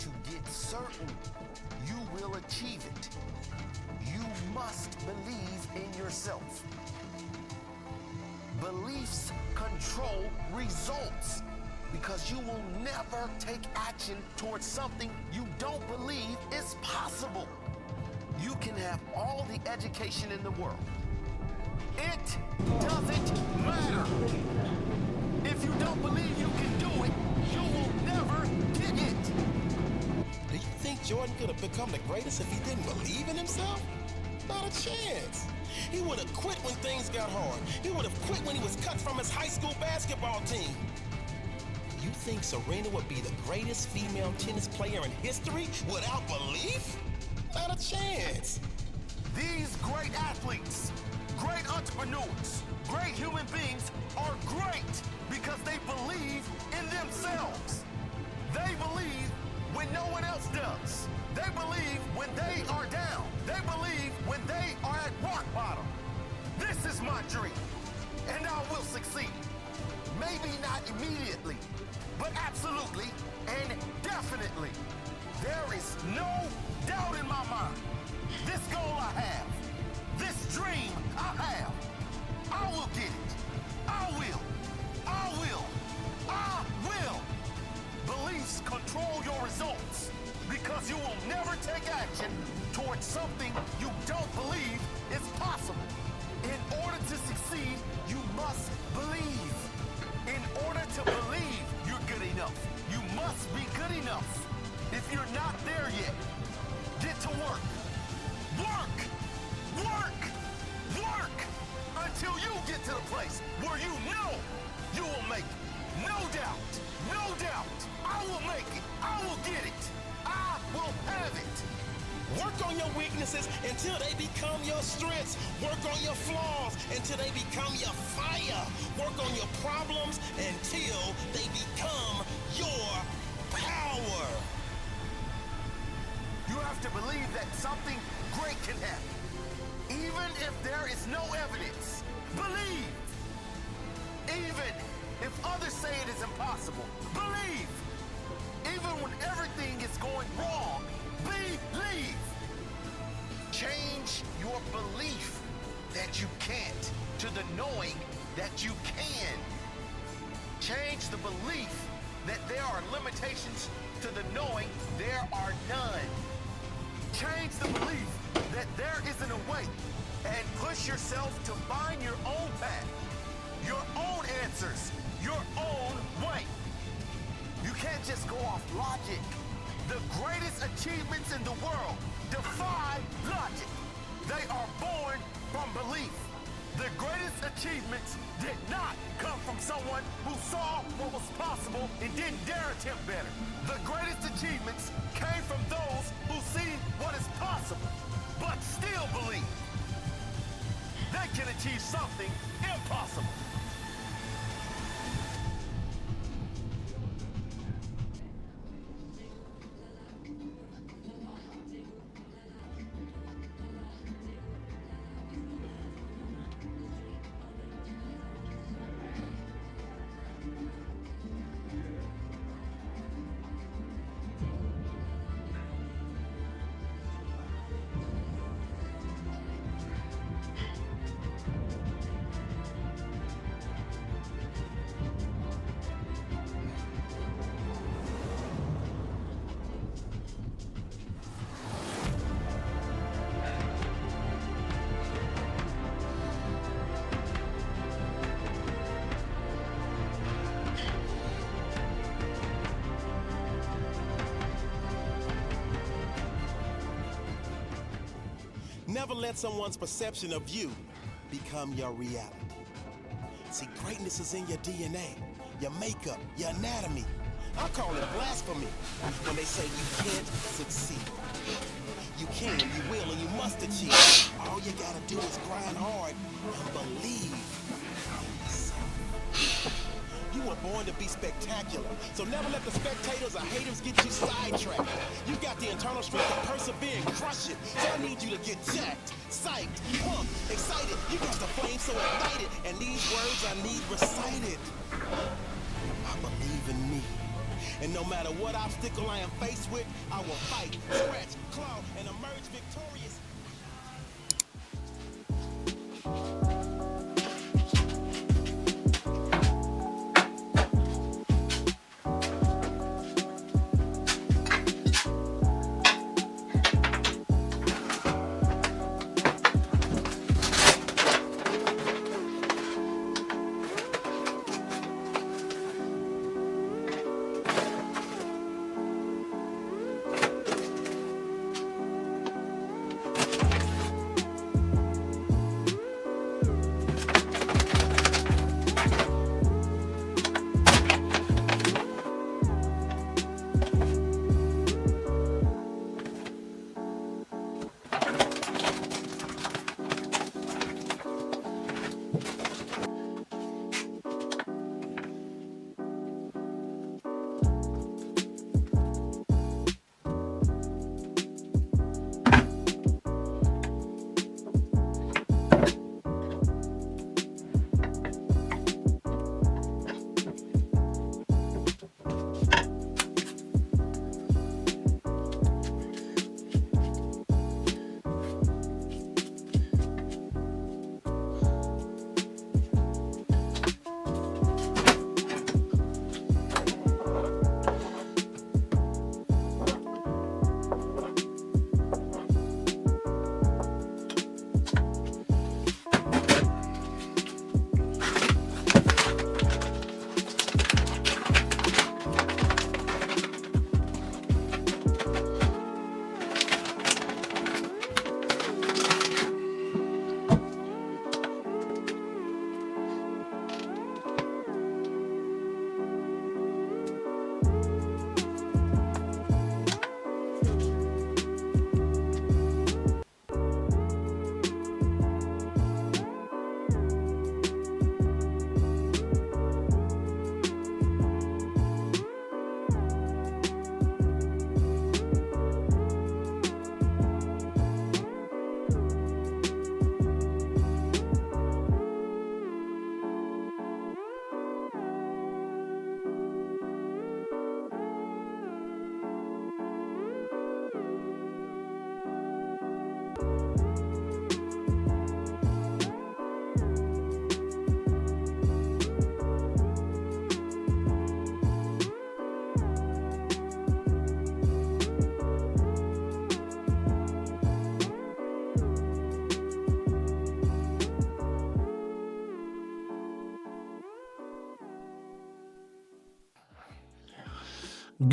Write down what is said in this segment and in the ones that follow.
to get certain you will achieve it, you must believe in yourself. Beliefs control results because you will never take action towards something you don't believe is possible. You can have all the education in the world. It doesn't matter. If you don't believe you can do it, you will never get it. Do you think Jordan could have become the greatest if he didn't believe in himself? Not a chance. He would have quit when things got hard. He would have quit when he was cut from his high school basketball team. You think Serena would be the greatest female tennis player in history without belief? Not a chance. These great athletes, great entrepreneurs, great human beings are great because they believe in themselves. They believe when no one else does. They believe when they are down. They believe when they are at rock bottom. This is my dream, and I will succeed. Maybe not immediately, but absolutely and definitely. There is no doubt in my mind. This goal I have, this dream I have, I will get it. I will. I will. I will. Beliefs control your results because you will never take action towards something you don't believe is possible. In order to succeed, you must believe. In order to believe you're good enough, you must be good enough. If you're not there yet, get to work. Work! Work! Work! Until you get to the place where you know you will make it. No doubt! No doubt! I will make it! I will get it! I will have it! Work on your weaknesses until they become your strengths. Work on your flaws until they become your fire. Work on your problems until they become your power. You have to believe that something great can happen. Even if there is no evidence, believe. Even if others say it is impossible, believe. Even when everything is going wrong, believe. Change your belief that you can't to the knowing that you can. Change the belief that there are limitations to the knowing there are none. Change the belief that there isn't a way, and push yourself to find your own path, your own answers, your own way. You can't just go off logic. The greatest achievements in the world defy logic. They are born from belief. The greatest achievements did not come from someone who saw what was possible and didn't dare attempt better. The greatest achievements came from those who see what is possible, but still believe they can achieve something impossible. Never let someone's perception of you become your reality. See, greatness is in your DNA, your makeup, your anatomy. I call it blasphemy when they say you can't succeed. You can, you will, and you must achieve. All you gotta do is grind hard and believe in yourself. You were born to be spectacular, so never let the spectators or haters get you sidetracked. You got the internal strength to persevere and crush it, so I need you to get jacked, psyched, pumped, excited. You got the flame so ignited, and these words I need recited. I believe in me. And no matter what obstacle I am faced with, I will fight, scratch, claw, and emerge victorious.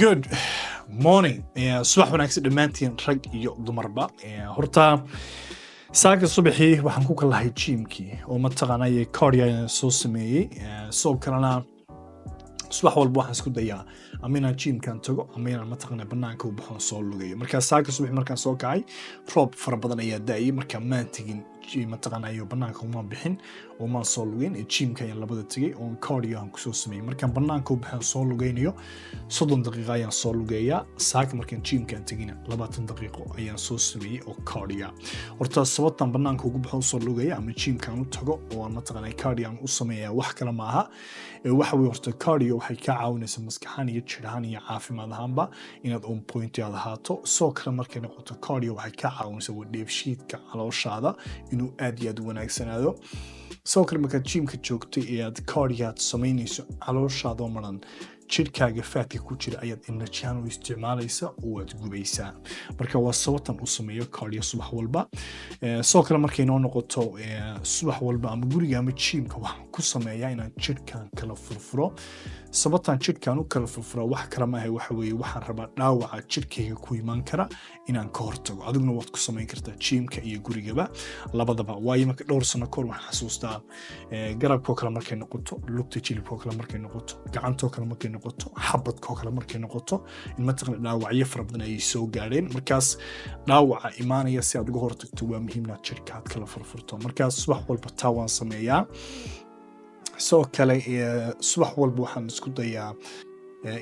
Good morning. Subax wanaagsan dhammaantiin rag iyo dumarba. Horta saaka subaxii waxaan ku kalahay gymkii oo mataqaanay cardio soo sameeyay. Soo kalena subax walba waxaan isku dayaa amina gymkan tago amina mataqaanay banaanka u baxo soo lugayo. Marka saaka subax markaan soo kacay roob fara badan ayaa daayay marka maan tagin mataqaanay banaanka uma bixin oo maan soo lugayn gymka ayaan labada tagay oo cardio aan ku soo sameeyay. Markaan banaanka u baxo soo lugaynayo 30 daqiiqo ayaan soo lugeeyaa. Saaka markaan gymkan tagayna 20 daqiiqo ayaan soo sameeyay oo cardio. Horta sababtan banaanka ugu baxo soo lugaya ama gymkan u tago oo mataqaanay cardio aan u sameeyaa wax kale ma aha. Waxa weey horta cardio waxay ka caawinaysaa maskaxan iyo jidhaan iyo caafimaad ahaanba inaad on point aad ahaato. Soo kale markay noqoto cardio waxay ka caawinaysaa dheefshiidka calooshaada inuu aad iyo aad u wanaagsanaado. Soo kale markaad gymka joogto ee aad cardio aad samaynayso calooshaada maran jidhkaaga faatka ku jira ayaad energy u isticmaalaysaa oo aad gubaysaa. Marka waa sababtan u sameeyo cardio subax walba. Soo kale markay noo noqoto subax walba ama guriga ama gymka waxaan ku sameeyaa inaan jidhkan kala furfuro. sababtan jidhkan u kala furfuro wax kala ma ahay waxa weeye waxaan rabaa dhaawaca jidhkayga ku iman kara inaan ka hortago. Adiguna waad ku samayn kartaa gymka iyo gurigaba labadaba. Waayo marka dhowr sano kor waxaan xasuustaa garabkoo kale markay noqoto, lugta jilibkoo kale markay noqoto, gacantoo kale markay noqoto, xabadkoo kale markay noqoto in mataqaanaa dhaawacyo fara badan ay soo gaareen. Markaas dhaawaca imaanaya si aad uga hortagto waa muhiim inaad jidhka aad kala furfurto. Markaas subax walba taa waan sameeyaa. soo kale subax walba waxaan isku dayaa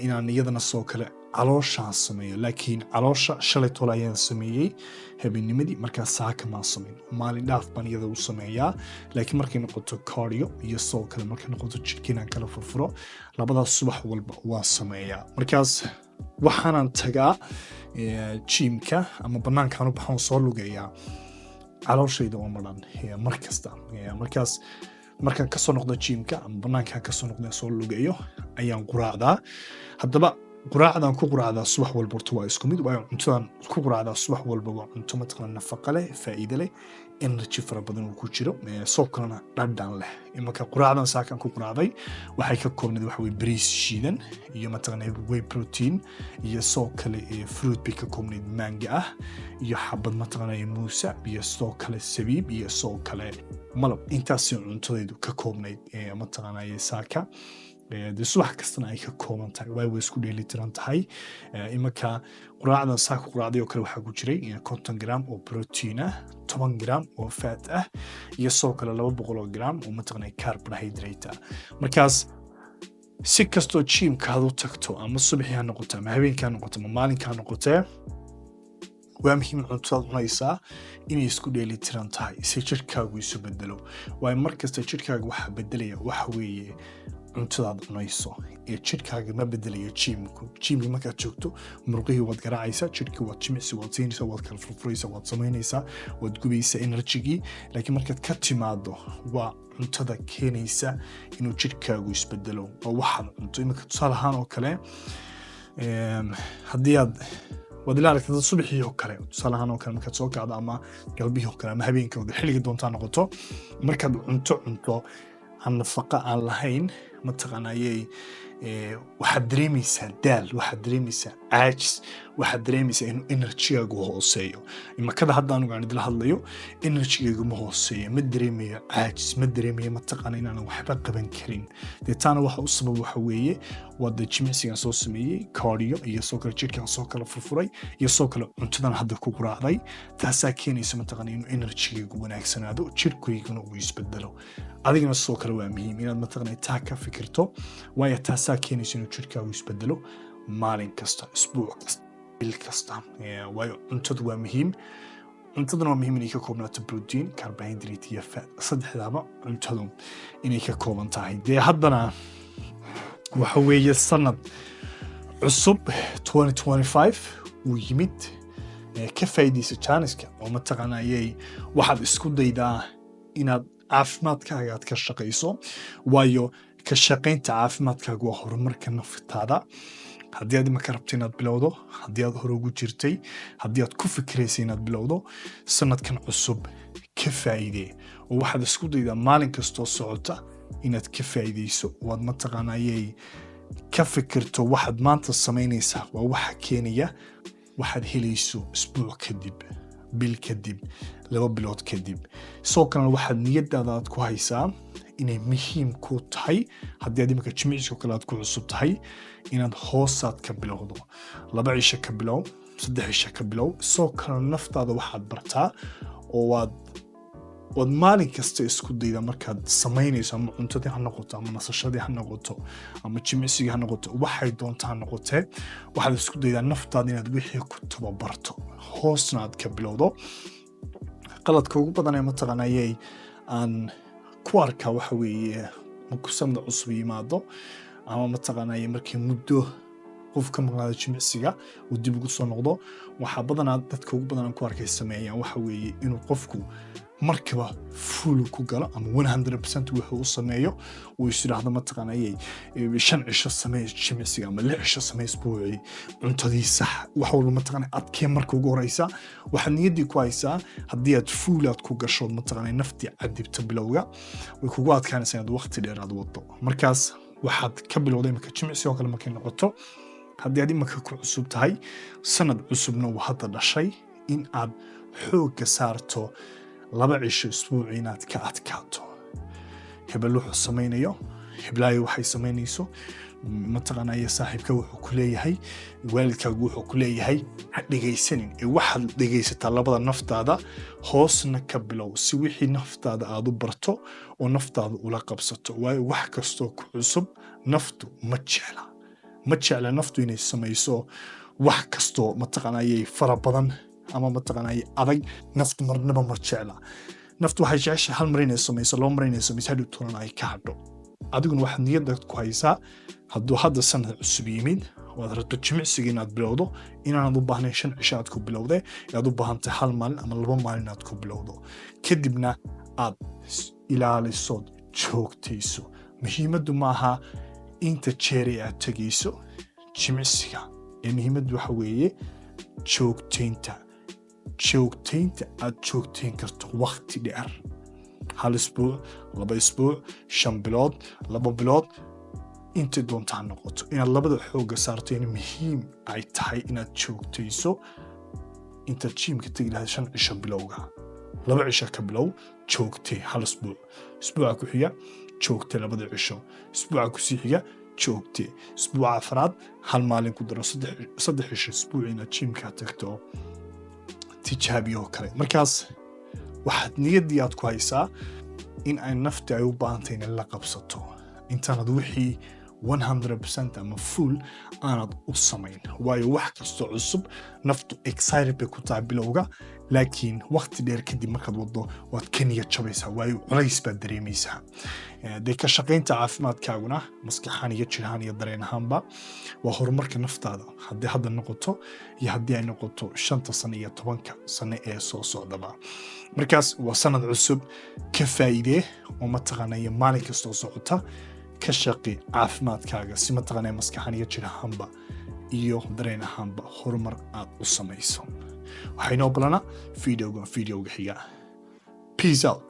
inaan iyadana soo kale calooshaan sameeyo laakiin caloosha shalay tole ayaan sameeyey habeennimadii markaa saaka maan samayn maalin dhaaf baan iyada u sameeyaa laakiin markay noqoto cardio iyo sidoo kale markay noqoto jidhka inaan kala furfuro labadaas subax walba waan sameeyaa markaas waxaanan tagaa jiimka ama banaankaan u baxaan soo lugeeyaa calooshayda oo madhan mar kasta markaas markaan kasoo noqdo jiimka ama banaankaan kasoo noqdo soo lugeeyo ayaan quraacdaa haddaba quraacdan ku quraacdaa subax walba horta waa isku mid waayo cuntadan ku quraacdaa subax walba waa cunto mataqaana nafaqo leh faa'iido leh energy fara badan uu ku jiro soo kalena dhadhan leh marka quraacdan saakan ku quraacday waxay ka koobnayd waxa weeye bariis shiidan iyo mataqaana whey protein iyo soo kale fruit bay ka koobnayd manga ah iyo xabad mataqaana muusa iyo soo kale sabiib iyo soo kale malab intaas cuntadaydu ka koobnayd mataqaana saaka de subax kastana ay ka kooban tahay way isku dheelitiran tahay imanka quraacdan saaka quraacday oo kale waxaa ku jiray 50 gram oo protein ah 10 gram oo fat ah iyo soo kale 200 gram oo mataqaana carbohydrate ah markaas si kastoo jiimkaadu tagto ama subaxii ha noqoto ama habeenkii ha noqoto ama maalinka ha noqotee waa muhiim cuntada cunaysaa inay isku dheelitiran tahay si jirkaagu isu bedelo waayo markasta jirkaagu waxa bedelaya waxa weeye cuntadaad cunayso jirkaaga ma bedelayo jiimka markaad joogto muruqihii waad garaacaysaa jirkii waad jimicsi waad siinaysaa waad kala furfuraysaa waad samaynaysaa waad gubaysaa enerjigii laakiin markaad ka timaado waa cuntada keenaysa inuu jirkaagu isbedelo oo waxaad cunto iminka tusaale ahaan oo kale haddii aad waad ila aragtay subaxii oo kale tusaale ahaan oo kale markaad soo kacdo ama galbihii oo kale ama habeenkii oo xilliga doontaa noqoto markaad cunto aan nafaqo aan lahayn mataqaanayay waxaad dareemaysaa daal waxaad dareemaysaa caajis waxaad dareemaysaa inuu enerjigaagu hooseeyo imakada hadda anugu aan idila hadlayo enerjigaagu ma hooseeyo ma dareemayo caajis ma dareemayo mataqaana inaanan waxba qaban karin dee taana waxa u sabab waxa weeye waa dee jimicsigan soo sameeyey cardio iyo soo kale jirkaan soo kala furfuray iyo soo kale cuntadan hadda ku quraacday taasaa keenaysa mataqaana inuu enerjigaagu wanaagsanaado jirkayguna uu isbedelo adigana soo kale waa muhiim inaad mataqaana taa ka fikirto waayo taasaa keenaysa inuu jirkaagu isbedelo maalin kasta isbuuc kasta bil kasta waayo cuntadu waa muhiim cuntaduna waa muhiim inay ka koobnaato protein carbohydrate iyo fat saddexdaaba cuntadu inay ka kooban tahay dee haddana waxa weeye sanad cusub 2025 uu yimid ka faa'iidaysa jaaniska oo mataqaanayay waxaad isku daydaa inaad caafimaadkaaga aad ka shaqayso waayo ka shaqaynta caafimaadkaaga waa horumarka naftaada haddii aad imaka rabto inaad bilowdo haddii aad hore ugu jirtay haddii aad ku fikiraysa inaad bilowdo sanadkan cusub ka faa'iidee oo waxaad isku daydaa maalin kastoo socota inaad ka faa'iidayso waad mataqaanayay ka fikirto waxaad maanta samaynaysaa waa waxa keenaya waxaad helayso isbuuc kadib bil kadib 2 bilood kadib soo kalena waxaad niyadaada aad ku haysaa inay muhiim ku tahay haddii aad imika jimicsiga kale aad ku cusub tahay inaad hoosaad ka bilowdo 2 cisho ka bilow 3 cisho ka bilow soo kale naftaada waxaad bartaa oo waad maalin kasta isku dayda markaad samaynayso ama cuntadii ha noqoto ama nasashadii ha noqoto ama jimicsigii ha noqoto waxay doontaa ha noqotee waxaad isku daydaa naftaada inaad wixii ku tababarto hoosna aad ka bilowdo qaladka ugu badan ee mataqaanayay aan ku arkaa waxa weeye markuu sanad cusub yimaado ama mataqaanayay markii muddo qof ka maqnaada jimicsiga uu dib ugu soo noqdo waxaa badanaa dadka ugu badan aan ku arkay sameeyaan waxa weeye inuu qofku markaba full ku galo ama 100% wuxuu u sameeyo uu isiraahdo mataqaanayay 5 cisho sameey jimicsiga ama 6 cisho sameey isbuucii cuntadii sax wax walba mataqaanay adkee marka ugu horeysa waxaad niyadii ku haysaa haddii aad full aad ku gasho mataqaanay naftii cadibta bilowga way kugu adkaanaysaa inaad waqti dheer aad wado markaas waxaad ka bilowday imika jimicsiga oo kale markay noqoto haddii aad imika ku cusub tahay sanad cusubna uu hadda dhashay in aad xoogga saarto 2 cisho isbuuci inaad ka adkaato hebel wuxuu samaynayo heblaayo waxay samaynayso mataqaanaya saaxiibka wuxuu ku leeyahay waalidkaagu wuxuu ku leeyahay ha dhegaysanin waxaad dhegaysataa labada naftaada hoosna ka bilow si wixii naftaada aad u barto oo naftaada ula qabsato waayo wax kastoo ku cusub naftu ma jecla ma jecla naftu inay samayso wax kastoo mataqaanayay fara badan ama mataqaanayay adag naftu marnaba ma jecla naftu waxay jeceshahay hal mar inay samayso laba mar inay samayso hadhow toona ay ka hadho adiguna waxaad niyadda ku haysaa hadduu hadda sanad cusub yimid waad rabto jimicsiga inaad bilowdo inaanad u baahnayn 5 cisho aad ku bilowde aad u baahantahay hal maalin ama 2 maalin aad ku bilowdo kadibna aad ilaaliso joogtayso muhiimaddu maaha inta jeer aad tagayso jimicsiga muhiimaddu waxa weeye joogtaynta aad joogtayn karto waqti dheer hal isbuuc 2 isbuuc 5 bilood 2 bilood inta doontaa noqoto inaad labada xooga saarto in muhiim ay tahay inaad joogtayso inta jimka tagi lahayd 5 cisho bilowga 2 cisho ka bilow joogtay hal isbuuca ku xiga joogtay 2 cisho isbuuca ku sii xiga joogtay isbuuca afraad hal maalin ku daro 3 cisho isbuuc inaad jimka tagto tijaabiyo kale markaas waxaad niyaddii aad ku haysaa in ay nafti ay u baahantahay in la qabsato intaanad wixii 100% ama full aanad u samayn waayo wax kastoo cusub naftu excited bay ku tahay bilowga laakiin waqti dheer kadib markaad wado waad ka niyad jabaysaa waayo culays baad dareemaysaa dee ka shaqaynta caafimaadkaaguna maskaxaan iyo jirhaan iyo dareen ahaanba waa horumarka naftaada haddii hadda noqoto iyo haddii ay noqoto 5 sano iyo 10 sano ee soo socdaba markaas waa sanad cusub ka faa'iidee oo mataqaanaya maalin kastoo socota ka shaqi caafimaadkaaga si mataqaanaya maskaxaan iyo jirhaanba iyo dareen ahaanba horumar aad u samayso waxaynu ogolanaa videoga xiga peace out